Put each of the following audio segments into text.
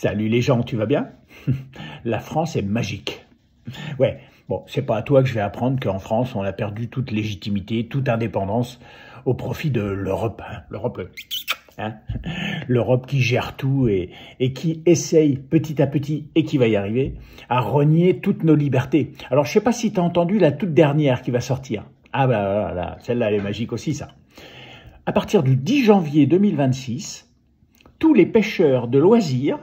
Salut les gens, tu vas bien? La France est magique. Ouais, bon, c'est pas à toi que je vais apprendre qu'en France, on a perdu toute légitimité, toute indépendance au profit de l'Europe. L'Europe qui gère tout et qui essaye petit à petit, et qui va y arriver, à renier toutes nos libertés. Alors, je sais pas si tu as entendu la toute dernière qui va sortir. Ah bah là, celle-là, elle est magique aussi, ça. À partir du 10 janvier 2026, tous les pêcheurs de loisirs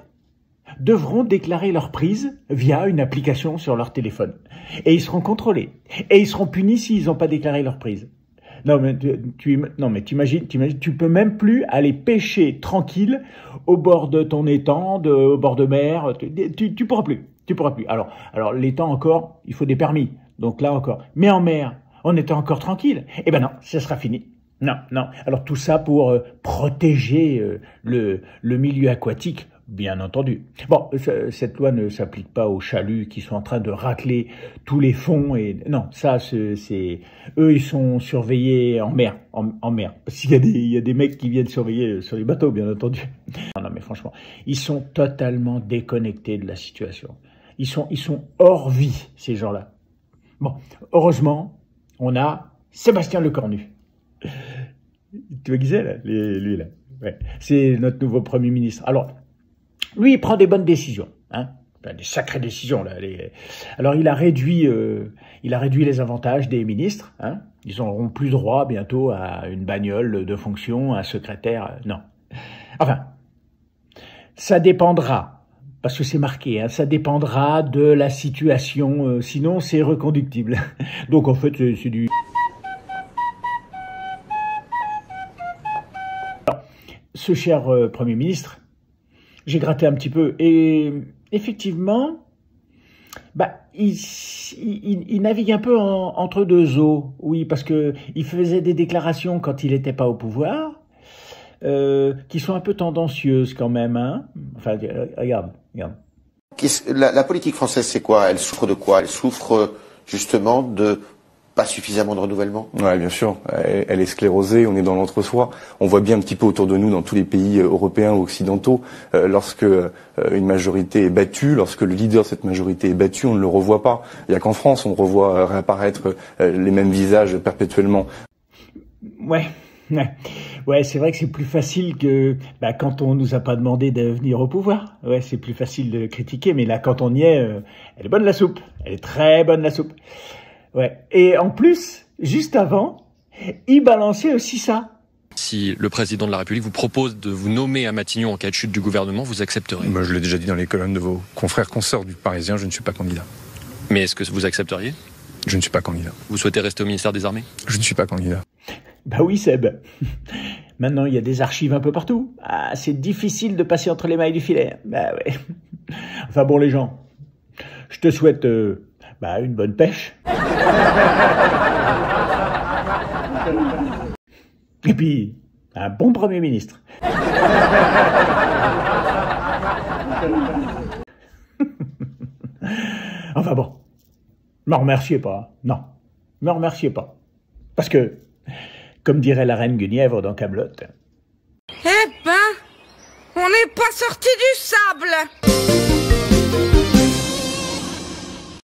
devront déclarer leur prise via une application sur leur téléphone. Et ils seront contrôlés. Et ils seront punis s'ils n'ont pas déclaré leur prise. Non mais t'imagines, tu peux même plus aller pêcher tranquille au bord de ton étang, au bord de mer. Tu pourras plus. Alors l'étang encore, il faut des permis. Donc là encore. Mais en mer, on était encore tranquille. Eh ben non, ça sera fini. Non. Alors tout ça pour protéger le milieu aquatique, bien entendu. Bon, cette loi ne s'applique pas aux chaluts qui sont en train de racler tous les fonds. Et non, ça, c'est eux, ils sont surveillés en mer, en mer. Parce qu'il y a des mecs qui viennent surveiller sur les bateaux, bien entendu. Non, mais franchement, ils sont totalement déconnectés de la situation. Ils sont hors vie, ces gens-là. Bon, heureusement, on a Sébastien Lecornu. Tu vois qui c'est, là? Lui, là. Ouais. C'est notre nouveau Premier ministre. Alors, lui, il prend des bonnes décisions, hein. Enfin, des sacrées décisions, là. Alors, il a réduit les avantages des ministres, hein. Ils n'auront plus droit, bientôt, à une bagnole de fonction, à un secrétaire, non. Enfin, ça dépendra, parce que c'est marqué, hein, ça dépendra de la situation, sinon c'est reconductible. Donc, en fait, c'est du... Ce cher Premier ministre, j'ai gratté un petit peu et effectivement, il navigue un peu entre deux eaux. Oui, parce que il faisait des déclarations quand il n'était pas au pouvoir, qui sont un peu tendancieuses quand même, hein. Enfin, regarde. La politique française, c'est quoi? Elle souffre de quoi? Elle souffre justement de pas suffisamment de renouvellement? Ouais, bien sûr. Elle est sclérosée, on est dans l'entre-soi. On voit bien un petit peu autour de nous, dans tous les pays européens ou occidentaux, lorsque une majorité est battue, lorsque le leader de cette majorité est battu, on ne le revoit pas. Il n'y a qu'en France, on revoit réapparaître les mêmes visages perpétuellement. Ouais, c'est vrai que c'est plus facile que quand on nous a pas demandé de venir au pouvoir. Ouais, c'est plus facile de critiquer, mais là, quand on y est, elle est bonne la soupe. Elle est très bonne la soupe. Ouais. Et en plus, juste avant, il balançait aussi ça. Si le président de la République vous propose de vous nommer à Matignon en cas de chute du gouvernement, vous accepterez? Moi, je l'ai déjà dit dans les colonnes de vos confrères consoeurs du Parisien, je ne suis pas candidat. Mais est-ce que vous accepteriez? Je ne suis pas candidat. Vous souhaitez rester au ministère des Armées? Je ne suis pas candidat. Bah oui, Seb. Maintenant, il y a des archives un peu partout. Ah, c'est difficile de passer entre les mailles du filet. Bah ouais. Enfin bon, les gens, je te souhaite une bonne pêche. Et puis, un bon Premier ministre. Enfin bon, me remerciez pas. Non, me remerciez pas. Parce que, comme dirait la reine Guenièvre dans Kaamelott... Eh ben, on n'est pas sorti du sable!